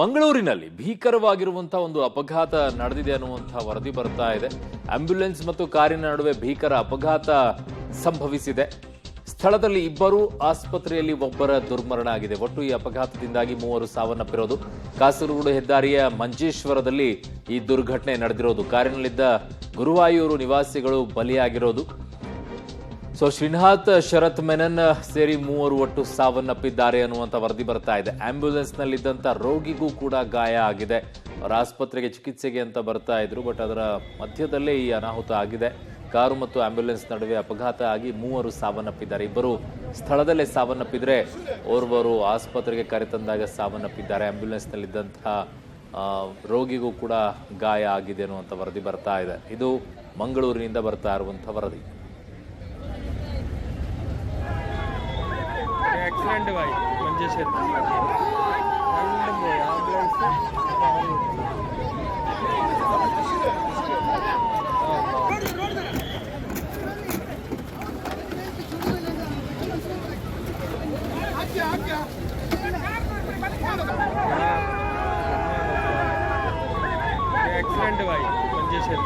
ಮಂಗಳೂರಿನಲ್ಲಿ ಭೀಕರವಾಗಿರುವಂತಹ ಒಂದು ಅಪಘಾತ ನಡೆದಿದೆ ಅನ್ನುವಂತಹ ವರದಿ ಬರ್ತಾ ಇದೆ. ಆಂಬ್ಯುಲೆನ್ಸ್ ಮತ್ತು ಕಾರಿನ ನಡುವೆ ಭೀಕರ ಅಪಘಾತ ಸಂಭವಿಸಿದೆ. ಸ್ಥಳದಲ್ಲಿ ಇಬ್ಬರು, ಆಸ್ಪತ್ರೆಯಲ್ಲಿ ಒಬ್ಬರ ದುರ್ಮರಣ ಆಗಿದೆ. ಒಟ್ಟು ಈ ಅಪಘಾತದಿಂದಾಗಿ 3 ಸಾವನ್ನಪ್ಪಿರೋದು. ಕಾಸರಗೋಡು ಹೆದ್ದಾರಿಯ ಮಂಜೇಶ್ವರದಲ್ಲಿ ಈ ದುರ್ಘಟನೆ ನಡೆದಿರೋದು. ಕಾರಿನಲ್ಲಿದ್ದ ಗುರುವಾಯೂರು ನಿವಾಸಿಗಳು ಬಲಿಯಾಗಿರೋದು. ಶ್ರೀನಾಥ್, ಶರತ್ ಮೆನನ್ ಸೇರಿ 3 ಒಟ್ಟು ಸಾವನ್ನಪ್ಪಿದ್ದಾರೆ ಅನ್ನುವಂಥ ವರದಿ ಬರ್ತಾ ಇದೆ. ಆಂಬ್ಯುಲೆನ್ಸ್ ನಲ್ಲಿದ್ದಂಥ ರೋಗಿಗೂ ಕೂಡ ಗಾಯ ಆಗಿದೆ. ಅವರ ಆಸ್ಪತ್ರೆಗೆ ಚಿಕಿತ್ಸೆಗೆ ಅಂತ ಬರ್ತಾ ಇದ್ರು, ಬಟ್ ಅದರ ಮಧ್ಯದಲ್ಲೇ ಈ ಅನಾಹುತ ಆಗಿದೆ. ಕಾರು ಮತ್ತು ಆಂಬ್ಯುಲೆನ್ಸ್ ನಡುವೆ ಅಪಘಾತ ಆಗಿ 3 ಸಾವನ್ನಪ್ಪಿದ್ದಾರೆ. ಇಬ್ಬರು ಸ್ಥಳದಲ್ಲೇ ಸಾವನ್ನಪ್ಪಿದ್ರೆ ಓರ್ವರು ಆಸ್ಪತ್ರೆಗೆ ಕರೆತಂದಾಗ ಸಾವನ್ನಪ್ಪಿದ್ದಾರೆ. ಆಂಬ್ಯುಲೆನ್ಸ್ ನಲ್ಲಿದ್ದಂತಹ ರೋಗಿಗೂ ಕೂಡ ಗಾಯ ಆಗಿದೆ ಅನ್ನುವಂಥ ವರದಿ ಬರ್ತಾ ಇದೆ. ಇದು ಮಂಗಳೂರಿನಿಂದ ಬರ್ತಾ ಇರುವಂಥ ವರದಿ. एक्सीडेंट भाई मंजेश्वर एक्सीडेंट भाई मंजेश्वर